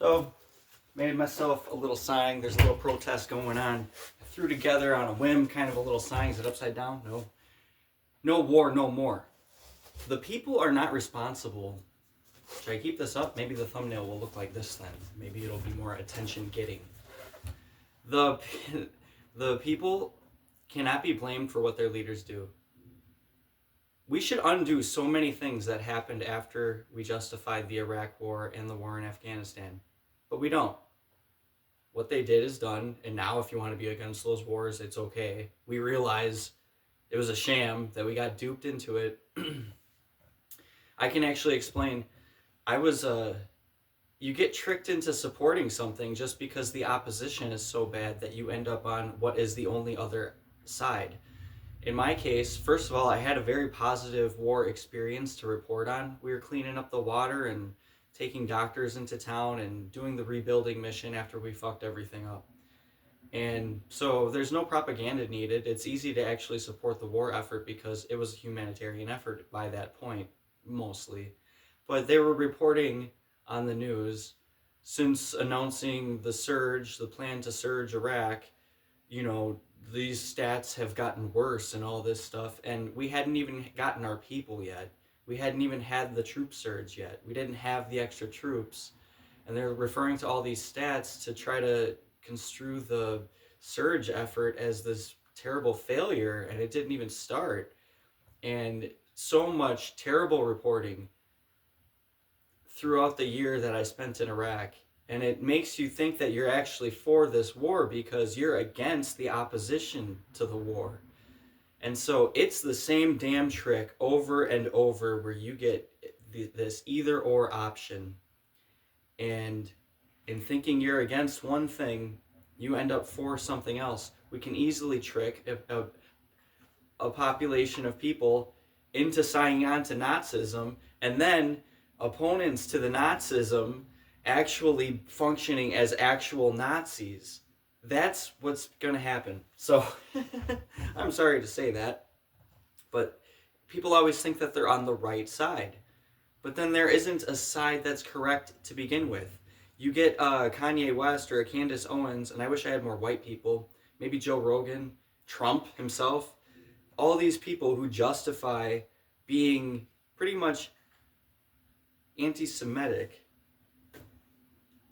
So, made myself a little sign. There's a little protest going on. I threw together on a whim kind of a little sign. Is it upside down? No. No war, no more. The people are not responsible. Should I keep this up? Maybe the thumbnail will look like this then. Maybe it'll be more attention getting. The people cannot be blamed for what their leaders do. We should undo so many things that happened after we justified the Iraq War and the war in Afghanistan. But we don't. What they did is done, and now if you want to be against those wars, it's okay. We realize it was a sham, that we got duped into it. I can actually explain. You get tricked into supporting something just because the opposition is so bad that you end up on what is the only other side. In my case, first of all, I had a very positive war experience to report on. We were cleaning up the water and taking doctors into town and doing the rebuilding mission after we fucked everything up. And so there's no propaganda needed. It's easy to actually support the war effort because it was a humanitarian effort by that point, mostly. But they were reporting on the news since announcing the surge, the plan to surge Iraq, these stats have gotten worse and all this stuff. And we hadn't even gotten our people yet. We hadn't even had the troop surge yet. We didn't have the extra troops. And they're referring to all these stats to try to construe the surge effort as this terrible failure, and it didn't even start. And so much terrible reporting throughout the year that I spent in Iraq. And it makes you think that you're actually for this war because you're against the opposition to the war. And so it's the same damn trick over and over where you get this either or option. And in thinking you're against one thing, you end up for something else. We can easily trick a population of people into signing on to Nazism, and then opponents to the Nazism actually functioning as actual Nazis. That's what's going to happen. So, I'm sorry to say that, but people always think that they're on the right side. But then there isn't a side that's correct to begin with. You get Kanye West or a Candace Owens, and I wish I had more white people, maybe Joe Rogan, Trump himself, all these people who justify being pretty much anti-Semitic.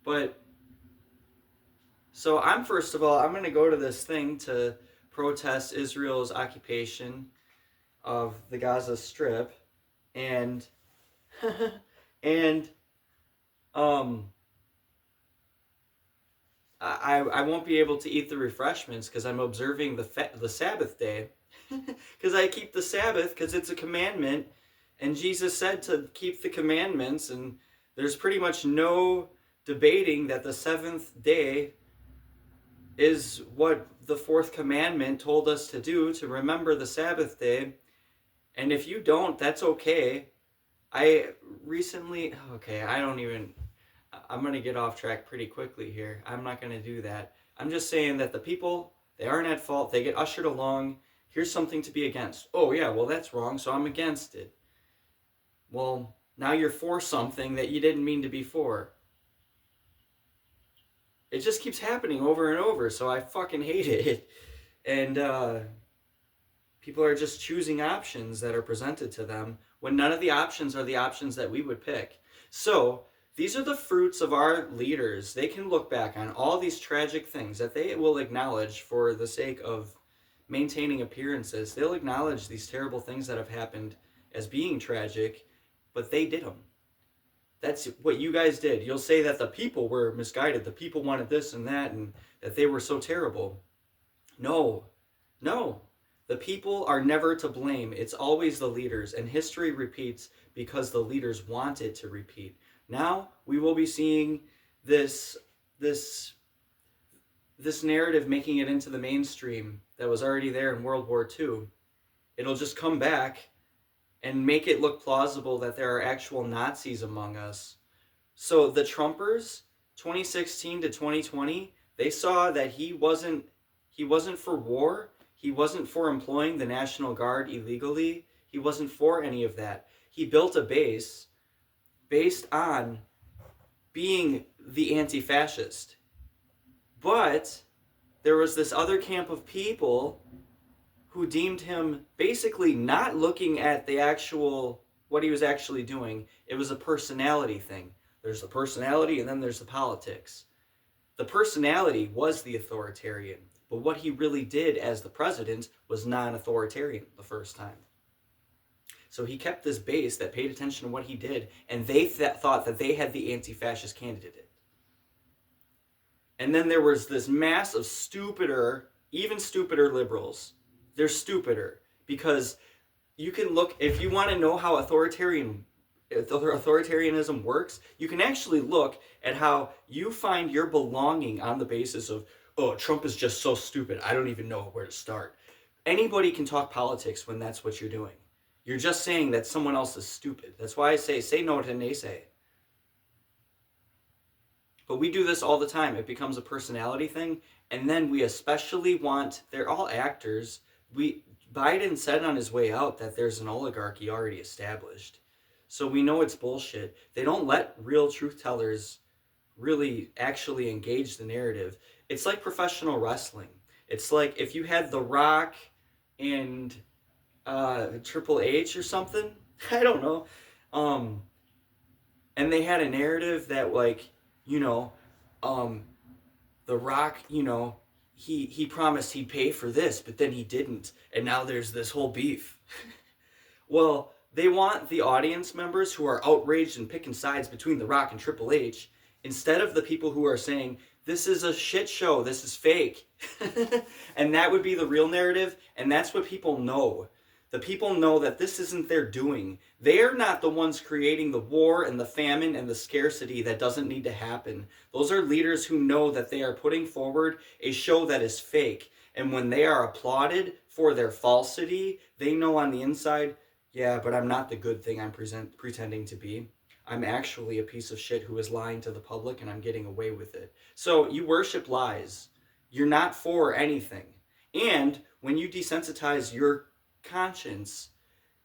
But, so I'm going to go to this thing to protest Israel's occupation of the Gaza Strip, and I won't be able to eat the refreshments because I'm observing the Sabbath day. Because I keep the Sabbath because it's a commandment, and Jesus said to keep the commandments, and there's pretty much no debating that the seventh day is what the fourth commandment told us to do, to remember the Sabbath day. And if you don't, that's okay. I'm going to get off track pretty quickly here. I'm not going to do that. I'm just saying that the people, they aren't at fault. They get ushered along. Here's something to be against. Oh yeah, well that's wrong, so I'm against it. Well, now you're for something that you didn't mean to be for. It just keeps happening over and over, so I fucking hate it. And people are just choosing options that are presented to them when none of the options are the options that we would pick. So, these are the fruits of our leaders. They can look back on all these tragic things that they will acknowledge for the sake of maintaining appearances. They'll acknowledge these terrible things that have happened as being tragic, but they did them. That's what you guys did. You'll say that the people were misguided, the people wanted this and that, and that they were so terrible. No. The people are never to blame. It's always the leaders, and history repeats because the leaders want it to repeat. Now we will be seeing this narrative making it into the mainstream that was already there in World War II. It'll just come back and make it look plausible that there are actual Nazis among us. So the Trumpers, 2016 to 2020, they saw that he wasn't for war. He wasn't for employing the National Guard illegally. He wasn't for any of that. He built a base based on being the anti-fascist. But there was this other camp of people who deemed him basically not looking at the actual, what he was actually doing. It was a personality thing. There's the personality and then there's the politics. The personality was the authoritarian, but what he really did as the president was non-authoritarian the first time. So he kept this base that paid attention to what he did, and they thought that they had the anti-fascist candidate. And then there was this mass of stupider, even stupider liberals. They're stupider because you can look, if you want to know how authoritarianism works, you can actually look at how you find your belonging on the basis of, oh, Trump is just so stupid, I don't even know where to start. Anybody can talk politics when that's what you're doing. You're just saying that someone else is stupid. That's why I say no to naysay. But we do this all the time. It becomes a personality thing. And then we especially want, they're all actors. Biden said on his way out that there's an oligarchy already established. So we know it's bullshit. They don't let real truth tellers really actually engage the narrative. It's like professional wrestling. It's like if you had The Rock and Triple H or something. I don't know. And they had a narrative that, like, you know, The Rock, you know, he promised he'd pay for this, but then he didn't. And now there's this whole beef. Well, they want the audience members who are outraged and picking sides between The Rock and Triple H, instead of the people who are saying, this is a shit show, this is fake. And that would be the real narrative, and that's what people know. The people know that this isn't their doing. They're not the ones creating the war and the famine and the scarcity that doesn't need to happen. Those are leaders who know that they are putting forward a show that is fake. And when they are applauded for their falsity, they know on the inside, yeah, but I'm not the good thing I'm pretending to be. I'm actually a piece of shit who is lying to the public, and I'm getting away with it. So you worship lies. You're not for anything. And when you desensitize your conscience,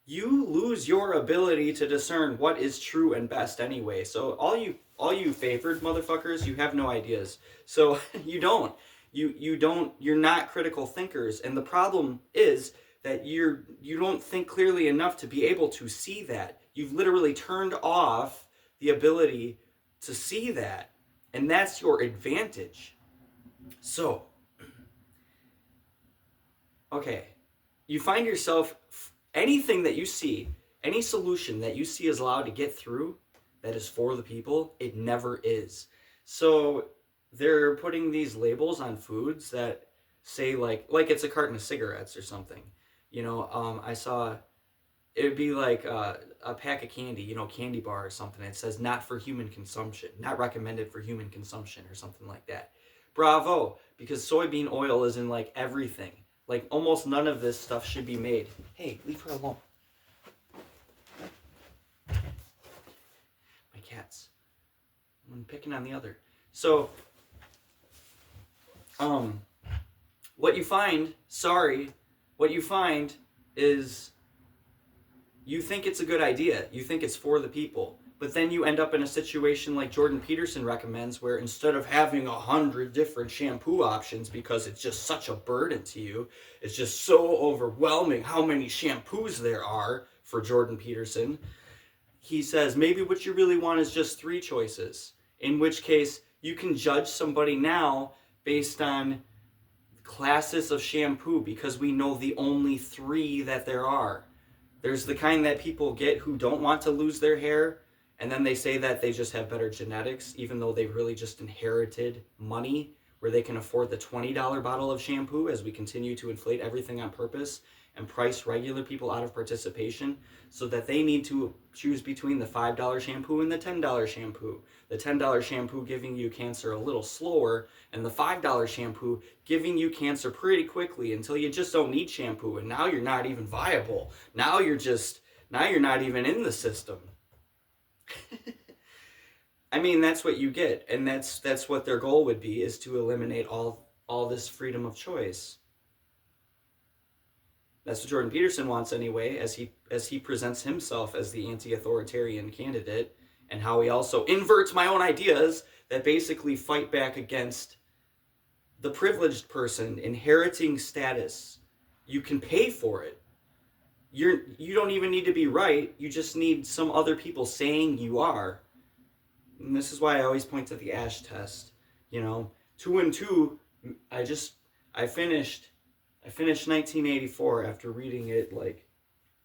you lose your ability to discern what is true and best anyway. So all you favored motherfuckers, you have no ideas. So you don't. You're not critical thinkers. And the problem is that you don't think clearly enough to be able to see that. You've literally turned off the ability to see that. And that's your advantage. So, okay. You find yourself, anything that you see, any solution that you see is allowed to get through that is for the people, it never is. So they're putting these labels on foods that say like it's a carton of cigarettes or something. You know, I saw, it would be like a pack of candy, you know, candy bar or something. It says not for human consumption, not recommended for human consumption or something like that. Bravo, because soybean oil is in like everything. Like, almost none of this stuff should be made. Hey, leave her alone. My cats. I'm picking on the other. So, what you find is you think it's a good idea. You think it's for the people. But then you end up in a situation like Jordan Peterson recommends, where instead of having 100 different shampoo options because it's just such a burden to you, it's just so overwhelming how many shampoos there are for Jordan Peterson, he says maybe what you really want is just 3 choices, in which case you can judge somebody now based on classes of shampoo because we know the only 3 that there are. There's the kind that people get who don't want to lose their hair, and then they say that they just have better genetics, even though they've really just inherited money where they can afford the $20 bottle of shampoo as we continue to inflate everything on purpose and price regular people out of participation, so that they need to choose between the $5 shampoo and the $10 shampoo. The $10 shampoo giving you cancer a little slower, and the $5 shampoo giving you cancer pretty quickly until you just don't need shampoo, and now you're not even viable. Now you're not even in the system. I mean, that's what you get, and that's what their goal would be, is to eliminate all this freedom of choice. That's what Jordan Peterson wants anyway, as he presents himself as the anti-authoritarian candidate, and how he also inverts my own ideas that basically fight back against the privileged person inheriting status. You can pay for it. You don't even need to be right. You just need some other people saying you are. And this is why I always point to the Ash test. 2 and 2. I finished 1984 after reading it like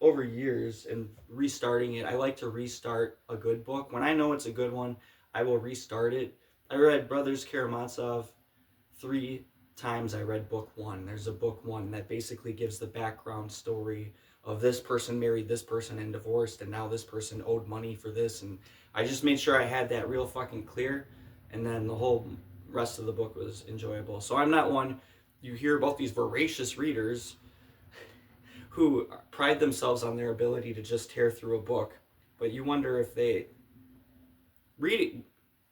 over years and restarting it. I like to restart a good book. When I know it's a good one, I will restart it. I read Brothers Karamazov 3 times. I read book 1. There's a book 1 that basically gives the background story of this person married this person and divorced, and now this person owed money for this, and I just made sure I had that real fucking clear, and then the whole rest of the book was enjoyable. So I'm not one, you hear about these voracious readers who pride themselves on their ability to just tear through a book, but you wonder if they read it.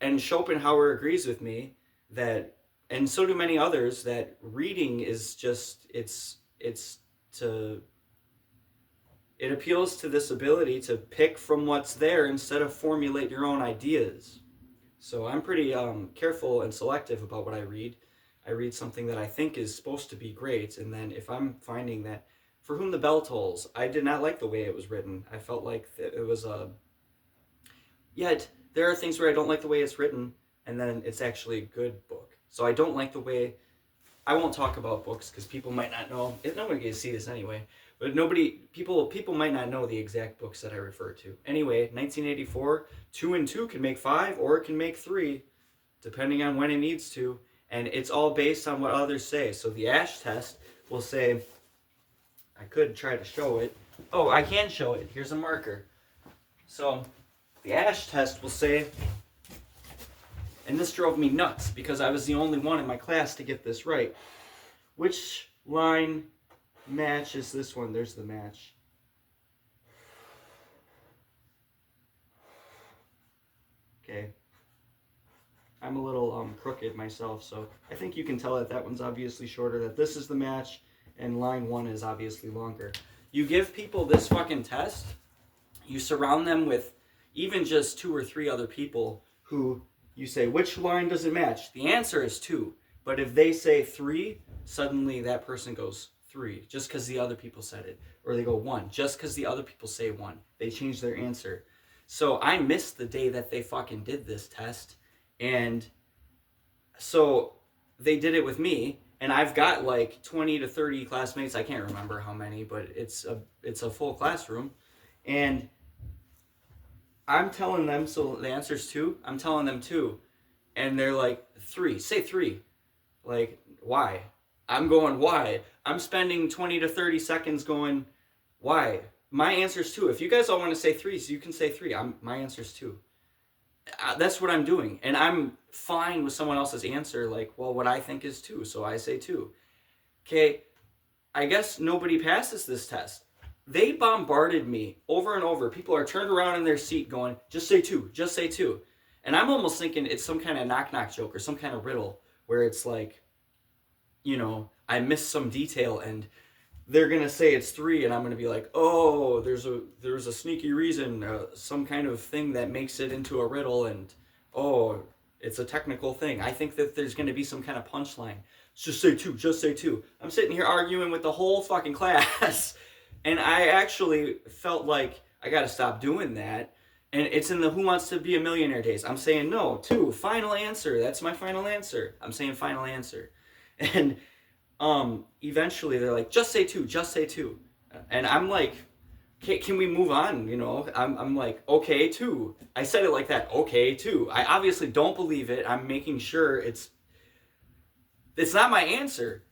And Schopenhauer agrees with me that, and so do many others, that reading is just, it appeals to this ability to pick from what's there instead of formulate your own ideas. So I'm pretty careful and selective about what I read. I read something that I think is supposed to be great, and then if I'm finding that For Whom the Bell Tolls, I did not like the way it was written. I felt like it was yet there are things where I don't like the way it's written, and then it's actually a good book. So I don't like the way, I won't talk about books because people might not know. Nobody can see this anyway. But people might not know the exact books that I refer to. Anyway, 1984, 2 and 2 can make 5 or it can make 3, depending on when it needs to. And it's all based on what others say. So the Ash test will say, I could try to show it. Oh, I can show it. Here's a marker. So the Ash test will say, and this drove me nuts because I was the only one in my class to get this right. Which line matches this one? There's the match. Okay. I'm a little crooked myself, so I think you can tell that that one's obviously shorter, that this is the match, and line 1 is obviously longer. You give people this fucking test, you surround them with even just 2 or 3 other people who you say, which line does it match? The answer is 2. But if they say 3, suddenly that person goes 3, just because the other people said it. Or they go 1, just because the other people say 1. They change their answer. So I missed the day that they fucking did this test. And so they did it with me. And I've got like 20 to 30 classmates. I can't remember how many, but it's a full classroom. And I'm telling them, so the answer's 2. I'm telling them 2. And they're like, 3. Say 3. Like, why? I'm going, why? I'm spending 20 to 30 seconds going, why? My answer's 2. If you guys all want to say 3, so you can say 3. My answer's 2. That's what I'm doing. And I'm fine with someone else's answer. Like, well, what I think is 2, so I say 2. Okay, I guess nobody passes this test. They bombarded me over and over. People are turned around in their seat going, just say 2, just say 2. And I'm almost thinking it's some kind of knock-knock joke or some kind of riddle where it's like, I missed some detail and they're going to say it's 3 and I'm going to be like, oh, there's a sneaky reason, some kind of thing that makes it into a riddle, and oh, it's a technical thing. I think that there's going to be some kind of punchline. Just say 2, just say 2. I'm sitting here arguing with the whole fucking class. And I actually felt like I got to stop doing that. And it's in the Who Wants to Be a Millionaire days. I'm saying no, 2, final answer. That's my final answer. I'm saying final answer. And eventually they're like, just say 2, just say 2. And I'm like, okay, can we move on? I'm like, okay, 2. I said it like that, okay, 2. I obviously don't believe it. I'm making sure it's not my answer.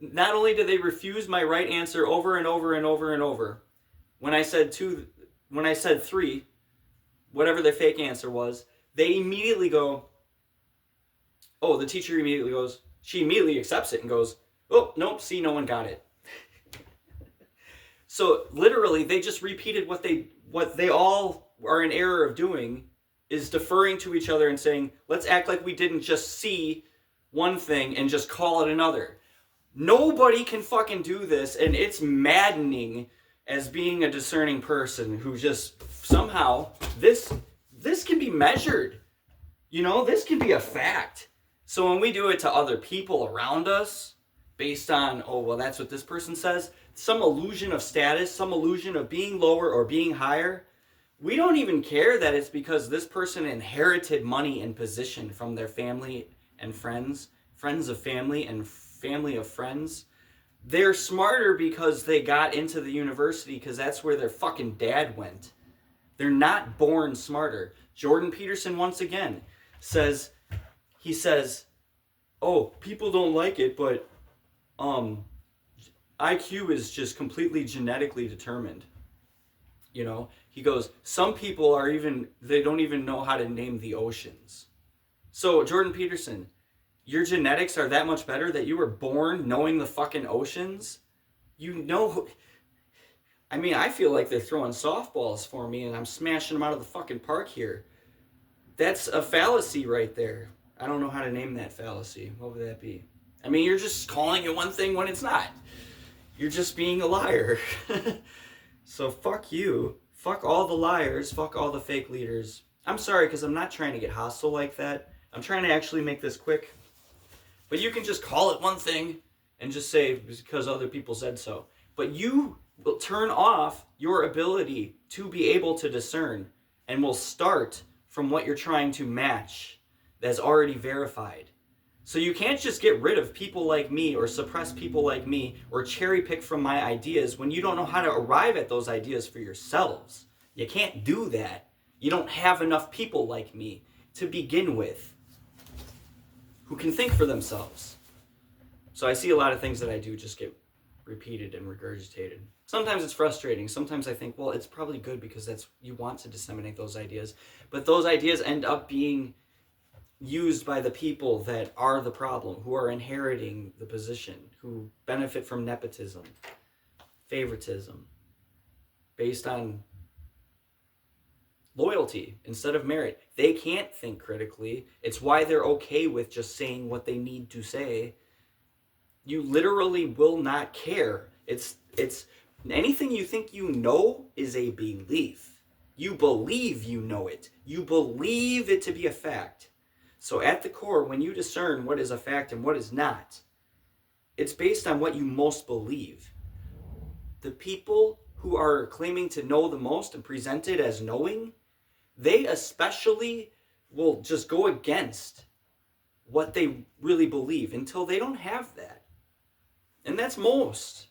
Not only did they refuse my right answer over and over and over and over, when I said 3, whatever their fake answer was, they immediately go, oh, the teacher immediately goes, she immediately accepts it and goes, oh, nope, see, no one got it. So literally, they just repeated what they all are in error of doing, is deferring to each other and saying, let's act like we didn't just see one thing and just call it another. Nobody can fucking do this, and it's maddening as being a discerning person who just somehow, this can be measured. This can be a fact. So when we do it to other people around us, based on, oh, well, that's what this person says, some illusion of status, some illusion of being lower or being higher, we don't even care that it's because this person inherited money and position from their family and friends, friends of family and family of friends. They're smarter because they got into the university because that's where their fucking dad went. They're not born smarter. Jordan Peterson, once again, says, oh, people don't like it, but IQ is just completely genetically determined. He goes, some people they don't even know how to name the oceans. So Jordan Peterson, your genetics are that much better that you were born knowing the fucking oceans? I feel like they're throwing softballs for me and I'm smashing them out of the fucking park here. That's a fallacy right there. I don't know how to name that fallacy. What would that be? You're just calling it one thing when it's not. You're just being a liar. So fuck you. Fuck all the liars. Fuck all the fake leaders. I'm sorry, because I'm not trying to get hostile like that. I'm trying to actually make this quick. But you can just call it one thing and just say because other people said so. But you will turn off your ability to be able to discern and will start from what you're trying to match that's already verified. So you can't just get rid of people like me or suppress people like me or cherry pick from my ideas when you don't know how to arrive at those ideas for yourselves. You can't do that. You don't have enough people like me to begin with who can think for themselves. So I see a lot of things that I do just get repeated and regurgitated. Sometimes it's frustrating. Sometimes I think, well, it's probably good because you want to disseminate those ideas. But those ideas end up being used by the people that are the problem, who are inheriting the position, who benefit from nepotism, favoritism, based on loyalty instead of merit. They can't think critically. It's why they're okay with just saying what they need to say. You literally will not care. It's anything you think you know is a belief. You believe you know it. You believe it to be a fact. So at the core, when you discern what is a fact and what is not, it's based on what you most believe. The people who are claiming to know the most and present it as knowing, they especially will just go against what they really believe until they don't have that. And that's most.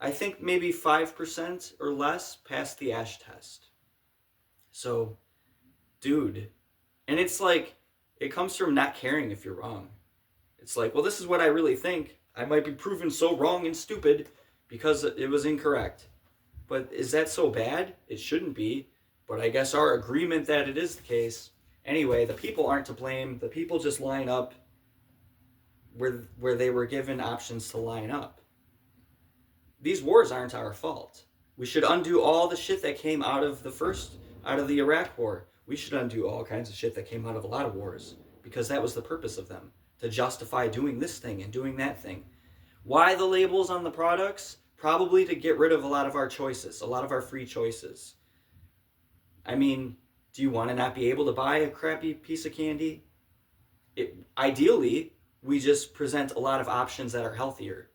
I think maybe 5% or less pass the Ash test. So, dude, and it's like, it comes from not caring if you're wrong. It's like, well, this is what I really think. I might be proven so wrong and stupid because it was incorrect. But is that so bad? It shouldn't be. But I guess our agreement that it is the case. Anyway, the people aren't to blame. The people just line up where they were given options to line up. These wars aren't our fault. We should undo all the shit that came out of the Iraq war. We should undo all kinds of shit that came out of a lot of wars because that was the purpose of them, to justify doing this thing and doing that thing. Why the labels on the products? Probably to get rid of a lot of our choices, a lot of our free choices. Do you want to not be able to buy a crappy piece of candy? Ideally, we just present a lot of options that are healthier.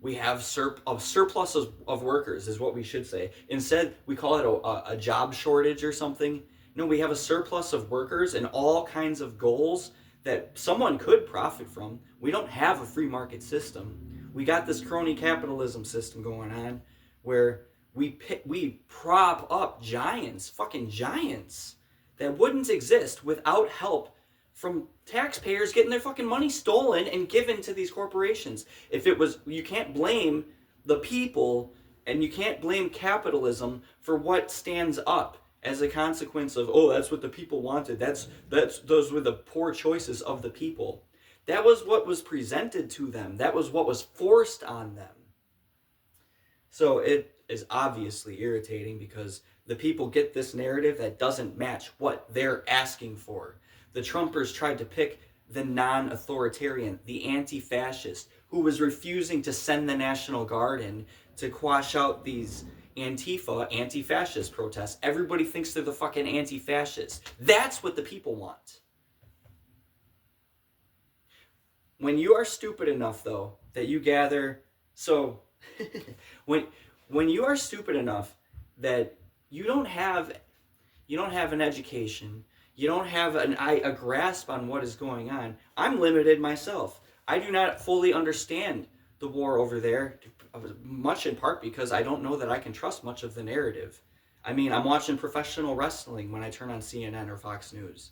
We have a surplus of workers is what we should say. Instead, we call it a job shortage or something. No, we have a surplus of workers and all kinds of goals that someone could profit from. We don't have a free market system. We got this crony capitalism system going on where we prop up giants, fucking giants, that wouldn't exist without help from taxpayers getting their fucking money stolen and given to these corporations. You can't blame the people and you can't blame capitalism for what stands up as a consequence of, oh, that's what the people wanted. Those were the poor choices of the people. That was what was presented to them. That was what was forced on them. So it is obviously irritating because the people get this narrative that doesn't match what they're asking for. The Trumpers tried to pick the non-authoritarian, the anti-fascist, who was refusing to send the National Guard in to quash out these Antifa, anti-fascist protests. Everybody thinks they're the fucking anti-fascists. That's what the people want. When you are stupid enough, though, that you gather... So, when you are stupid enough that you don't have an education, you don't have a grasp on what is going on. I'm limited myself. I do not fully understand the war over there, much in part because I don't know that I can trust much of the narrative. I mean, I'm watching professional wrestling when I turn on CNN or Fox News.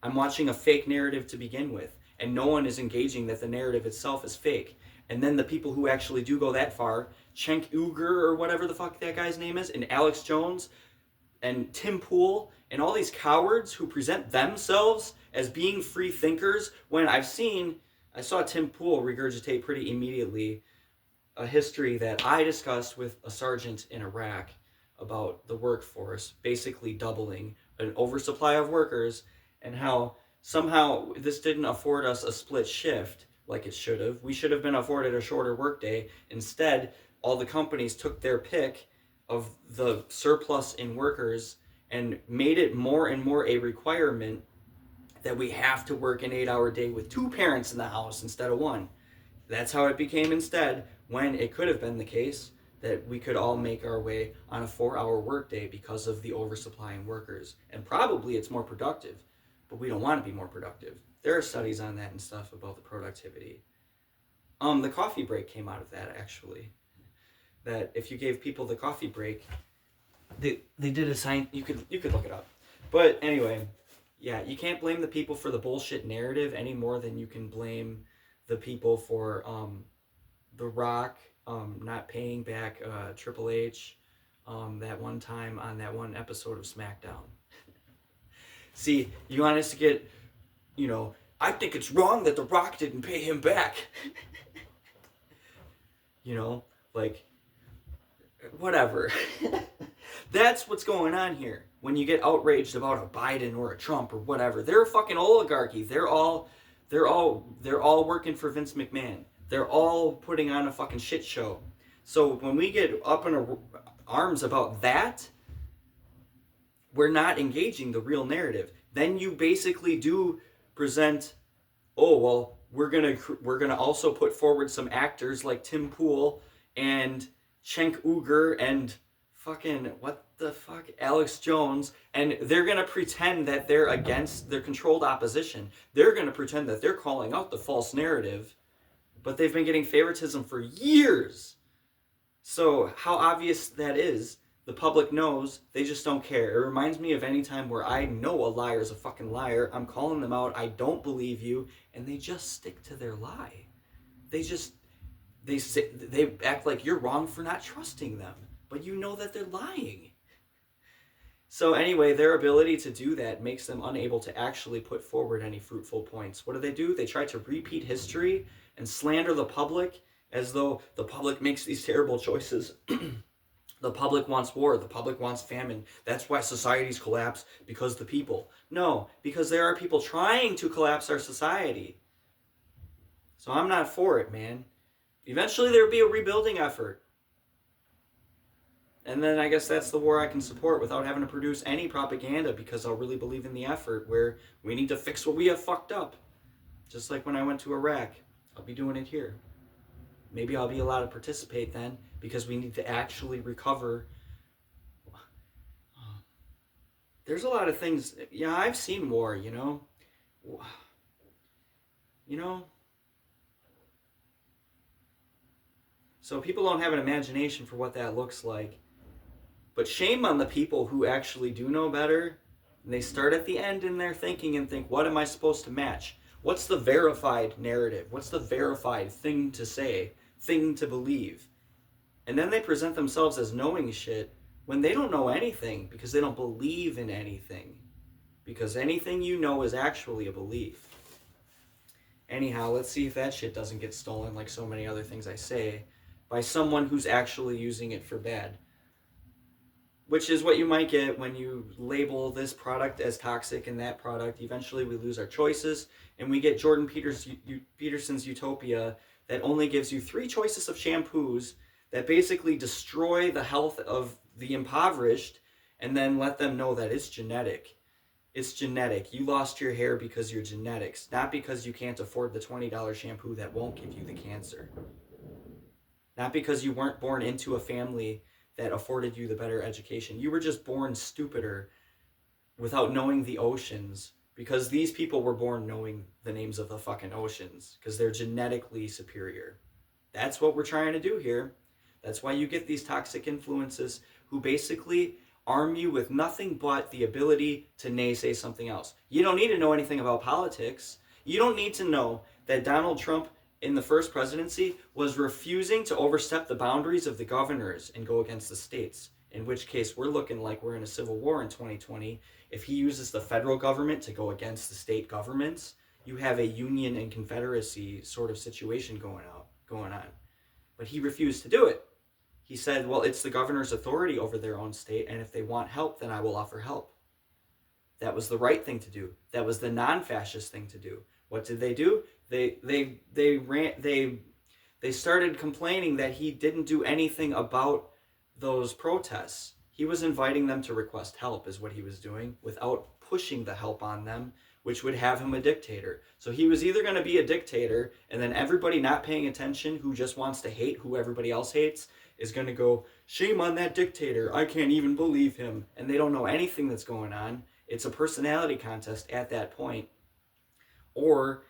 I'm watching a fake narrative to begin with, and no one is engaging that the narrative itself is fake. And then the people who actually do go that far, Cenk Uygur or whatever the fuck that guy's name is, and Alex Jones, and Tim Pool, and all these cowards who present themselves as being free thinkers, when I saw Tim Pool regurgitate pretty immediately a history that I discussed with a sergeant in Iraq about the workforce basically doubling, an oversupply of workers, and how somehow this didn't afford us a split shift like it should have. We should have been afforded a shorter workday. Instead, all the companies took their pick of the surplus in workers and made it more and more a requirement that we have to work an 8-hour day with 2 parents in the house instead of 1. That's how it became instead, when it could have been the case that we could all make our way on a 4-hour workday because of the oversupply in workers. And probably it's more productive, but we don't want to be more productive. There are studies on that and stuff about the productivity. The coffee break came out of that, actually. That if you gave people the coffee break, they did a science. You could look it up. But anyway, yeah, you can't blame the people for the bullshit narrative any more than you can blame the people for The Rock not paying back Triple H that one time on that one episode of SmackDown. See, you want us to get, I think it's wrong that The Rock didn't pay him back. Whatever. That's what's going on here. When you get outraged about a Biden or a Trump or whatever, they're a fucking oligarchy. They're all working for Vince McMahon. They're all putting on a fucking shit show. So when we get up in our arms about that, we're not engaging the real narrative. Then you basically do present, oh well, we're gonna also put forward some actors like Tim Pool and Cenk Uygur and fucking Alex Jones, and they're gonna pretend that they're against their controlled opposition. They're gonna pretend that they're calling out the false narrative, but they've been getting favoritism for years. So how obvious that is, the public knows, they just don't care. It reminds me of any time where I know a liar's a fucking liar, I'm calling them out, I don't believe you, and they just stick to their lie. They act like you're wrong for not trusting them, but you know that they're lying. So anyway, their ability to do that makes them unable to actually put forward any fruitful points. What do? They try to repeat history and slander the public as though the public makes these terrible choices. The public wants war. The public wants famine. That's why societies collapse, because the people. No, because there are people trying to collapse our society. So I'm not for it, man. Eventually there will be a rebuilding effort. And then I guess that's the war I can support without having to produce any propaganda, because I'll really believe in the effort where we need to fix what we have fucked up. Just like when I went to Iraq, I'll be doing it here. Maybe I'll be allowed to participate then, because we need to actually recover. There's a lot of things. Yeah, I've seen war, So people don't have an imagination for what that looks like. But shame on the people who actually do know better. And they start at the end in their thinking and think, what am I supposed to match? What's the verified narrative? What's the verified thing to say, thing to believe? And then they present themselves as knowing shit when they don't know anything, because they don't believe in anything. Because anything you know is actually a belief. Anyhow, let's see if that shit doesn't get stolen, like so many other things I say, by someone who's actually using it for bad. Which is what you might get when you label this product as toxic and that product. Eventually we lose our choices, and we get Jordan Peterson's utopia that only gives you 3 choices of shampoos that basically destroy the health of the impoverished and then let them know that it's genetic. It's genetic. You lost your hair because your genetics, not because you can't afford the $20 shampoo that won't give you the cancer. Not because you weren't born into a family that afforded you the better education. You were just born stupider without knowing the oceans, because these people were born knowing the names of the fucking oceans because they're genetically superior. That's what we're trying to do here. That's why you get these toxic influences who basically arm you with nothing but the ability to naysay something else. You don't need to know anything about politics. You don't need to know that Donald Trump in the first presidency was refusing to overstep the boundaries of the governors and go against the states, in which case we're looking like we're in a civil war in 2020. If he uses the federal government to go against the state governments, you have a union and confederacy sort of situation going on. But he refused to do it. He said, well, it's the governor's authority over their own state, and if they want help, then I will offer help. That was the right thing to do. That was the non-fascist thing to do. What did they do? They started complaining that he didn't do anything about those protests. He was inviting them to request help, is what he was doing, without pushing the help on them, which would have him a dictator. So he was either going to be a dictator, and then everybody not paying attention who just wants to hate who everybody else hates is going to go, shame on that dictator, I can't even believe him. And they don't know anything that's going on. It's a personality contest at that point. Or,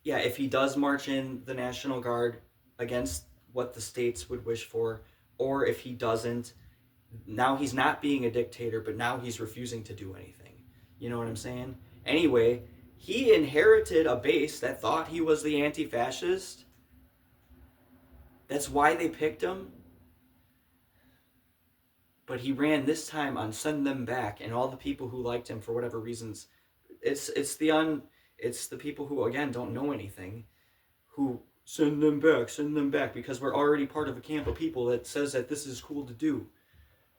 yeah, if he does march in the National Guard against what the states would wish for, or if he doesn't, now he's not being a dictator, but now he's refusing to do anything. You know what I'm saying? Anyway, he inherited a base that thought he was the anti-fascist. That's why they picked him. But he ran this time on send them back, and all the people who liked him for whatever reasons, it's the people who, again, don't know anything, who send them back, because we're already part of a camp of people that says that this is cool to do.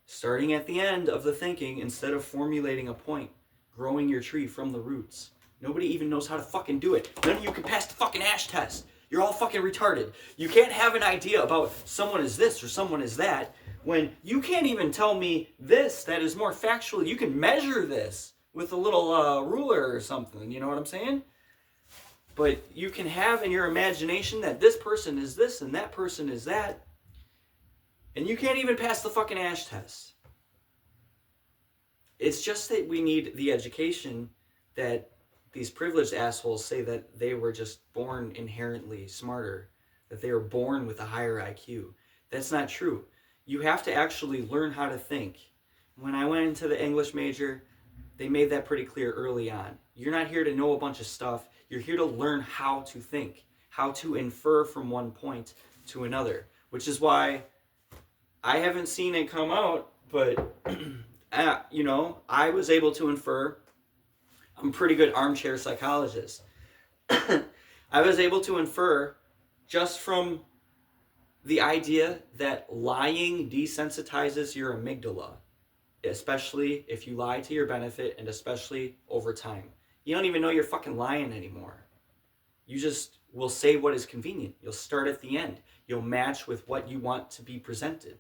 Starting at the end of the thinking instead of formulating a point, growing your tree from the roots. Nobody even knows how to fucking do it. None of you can pass the fucking Ash test. You're all fucking retarded. You can't have an idea about someone is this or someone is that when you can't even tell me this that is more factual. You can measure this with a little ruler or something. You know what I'm saying? But you can have in your imagination that this person is this and that person is that. And you can't even pass the fucking Ash test. It's just that we need the education that these privileged assholes say that they were just born inherently smarter, that they were born with a higher IQ. That's not true. You have to actually learn how to think. When I went into the English major, they made that pretty clear early on. You're not here to know a bunch of stuff. You're here to learn how to think, how to infer from one point to another, which is why I haven't seen it come out, but I was able to infer. I'm a pretty good armchair psychologist. I was able to infer just from the idea that lying desensitizes your amygdala, especially if you lie to your benefit and especially over time. You don't even know you're fucking lying anymore. You just will say what is convenient. You'll start at the end. You'll match with what you want to be presented.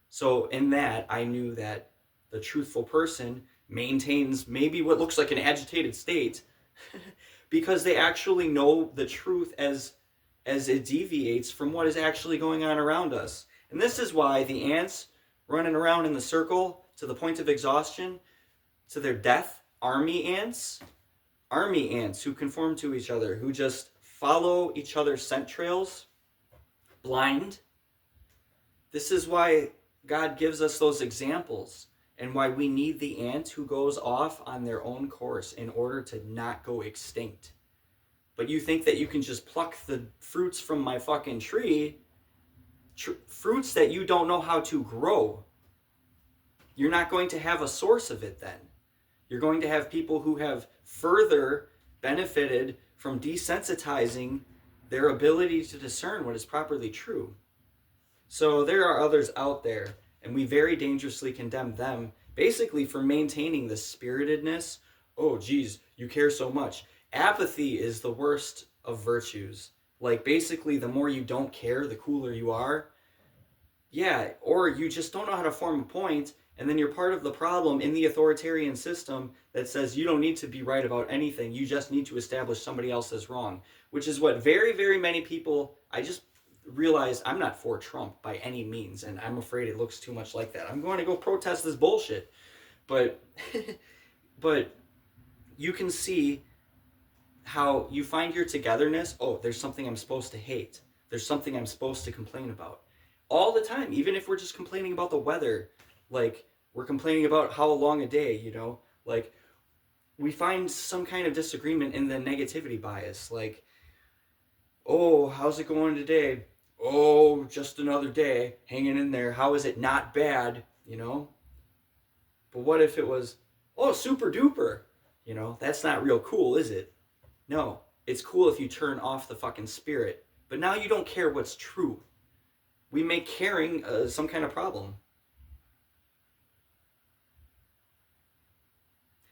So in that, I knew that the truthful person maintains maybe what looks like an agitated state because they actually know the truth as it deviates from what is actually going on around us. And this is why the ants running around in the circle to the point of exhaustion, to their death, army ants who conform to each other, who just follow each other's scent trails, blind. This is why God gives us those examples and why we need the ant who goes off on their own course in order to not go extinct. But you think that you can just pluck the fruits from my fucking tree, fruits that you don't know how to grow. You're not going to have a source of it then. You're going to have people who have further benefited from desensitizing their ability to discern what is properly true. So there are others out there, and we very dangerously condemn them, basically for maintaining the spiritedness. Oh, geez, you care so much. Apathy is the worst of virtues. Like, basically, the more you don't care, the cooler you are. Yeah, or you just don't know how to form a point, and then you're part of the problem in the authoritarian system that says you don't need to be right about anything. You just need to establish somebody else as wrong, which is what very, very many people. I just realized I'm not for Trump by any means, and I'm afraid it looks too much like that. I'm going to go protest this bullshit. But, but you can see how you find your togetherness. Oh, there's something I'm supposed to hate. There's something I'm supposed to complain about. All the time, even if we're just complaining about the weather, like we're complaining about how long a day, like we find some kind of disagreement in the negativity bias. Like, oh, how's it going today? Oh, just another day, hanging in there. How is it not bad, But what if it was, oh, super duper? That's not real cool, is it? No, it's cool if you turn off the fucking spirit. But now you don't care what's true. We make caring some kind of problem.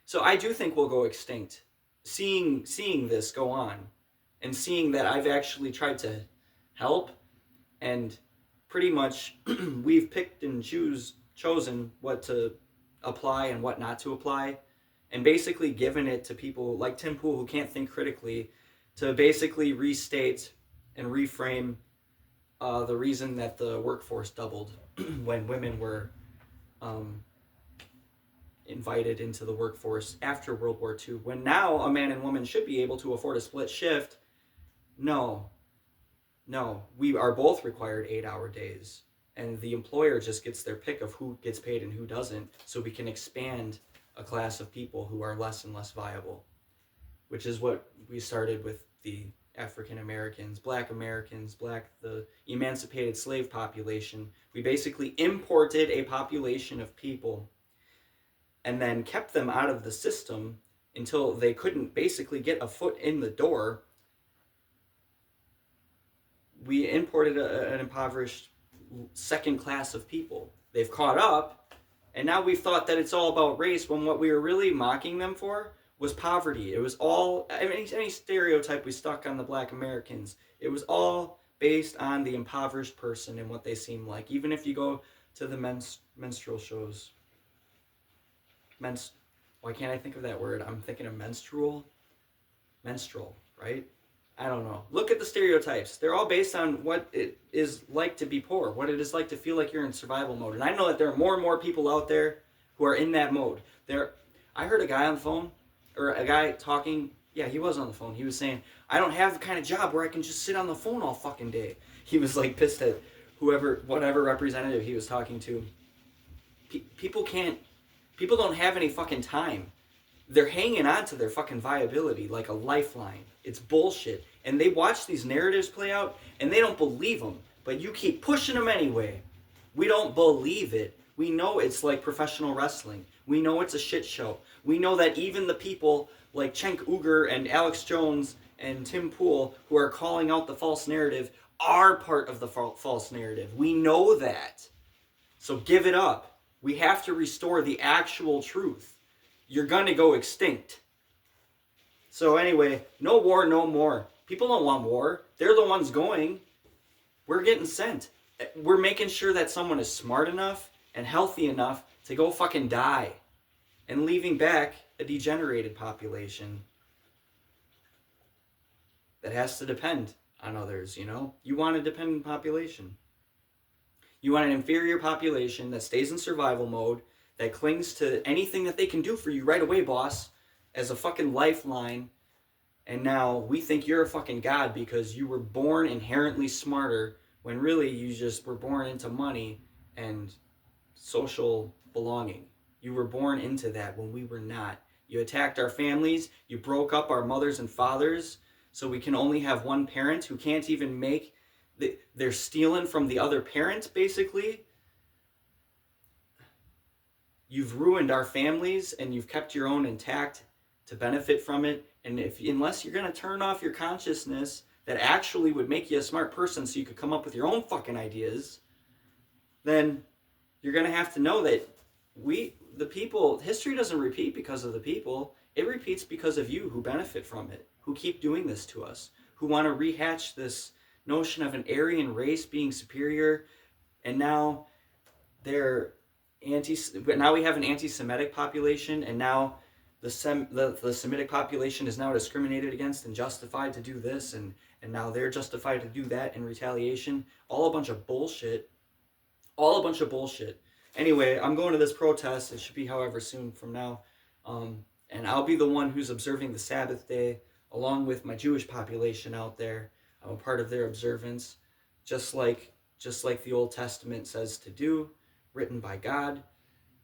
So I do think we'll go extinct. Seeing this go on, and seeing that I've actually tried to help, and pretty much we've picked and chosen what to apply and what not to apply, and basically given it to people like Tim Pool who can't think critically to basically restate and reframe the reason that the workforce doubled when women were um, invited into the workforce after World War II. When now a man and woman should be able to afford a split shift, no, we are both required 8-hour days. And the employer just gets their pick of who gets paid and who doesn't, so we can expand a class of people who are less and less viable, which is what we started with the African Americans, the emancipated slave population. We basically imported a population of people and then kept them out of the system until they couldn't basically get a foot in the door. We imported an impoverished second class of people. They've caught up, and now we've thought that it's all about race when what we were really mocking them for was poverty. It was all, any stereotype we stuck on the black Americans, it was all based on the impoverished person and what they seem like. Even if you go to the menstrual shows. Why can't I think of that word? I'm thinking of menstrual, right? I don't know. Look at the stereotypes. They're all based on what it is like to be poor, what it is like to feel like you're in survival mode. And I know that there are more and more people out there who are in that mode. I heard a guy on the phone, or a guy talking. Yeah, he was on the phone. He was saying, I don't have the kind of job where I can just sit on the phone all fucking day. He was like pissed at whatever representative he was talking to. People don't have any fucking time. They're hanging on to their fucking viability like a lifeline. It's bullshit. And they watch these narratives play out, and they don't believe them. But you keep pushing them anyway. We don't believe it. We know it's like professional wrestling. We know it's a shit show. We know that even the people like Cenk Uygur and Alex Jones and Tim Pool who are calling out the false narrative are part of the false narrative. We know that. So give it up. We have to restore the actual truth. You're gonna go extinct. So anyway, no war, no more. People don't want war. They're the ones going. We're getting sent. We're making sure that someone is smart enough and healthy enough to go fucking die. And leaving back a degenerated population that has to depend on others, You want a dependent population. You want an inferior population that stays in survival mode, that clings to anything that they can do for you right away, boss, as a fucking lifeline. And now we think you're a fucking god because you were born inherently smarter when really you just were born into money and social belonging. You were born into that when we were not. You attacked our families. You broke up our mothers and fathers so we can only have one parent who can't even make... They're stealing from the other parent, basically. You've ruined our families and you've kept your own intact to benefit from it. And unless you're going to turn off your consciousness that actually would make you a smart person so you could come up with your own fucking ideas, then you're going to have to know that the people, history doesn't repeat because of the people. It repeats because of you who benefit from it, who keep doing this to us, who want to rehatch this notion of an Aryan race being superior, and now they're now we have an anti-Semitic population, and now the Semitic population is now discriminated against and justified to do this, and now they're justified to do that in retaliation. All a bunch of bullshit. All a bunch of bullshit. Anyway, I'm going to this protest. It should be however soon from now. And I'll be the one who's observing the Sabbath day along with my Jewish population out there. I'm a part of their observance, just like the Old Testament says to do, written by God.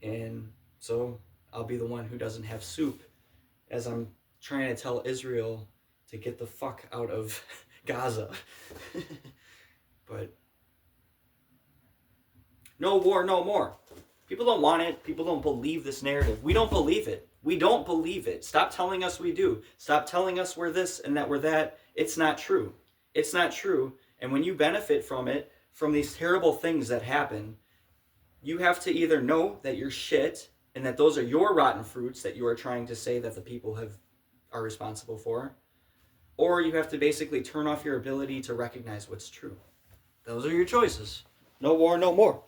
And so I'll be the one who doesn't have soup as I'm trying to tell Israel to get the fuck out of Gaza. But no war, no more. People don't want it. People don't believe this narrative. We don't believe it. We don't believe it. Stop telling us we do. Stop telling us we're this and that we're that. It's not true. It's not true. And when you benefit from it, from these terrible things that happen, you have to either know that you're shit and that those are your rotten fruits that you are trying to say that the people are responsible for, or you have to basically turn off your ability to recognize what's true. Those are your choices. No war, no more.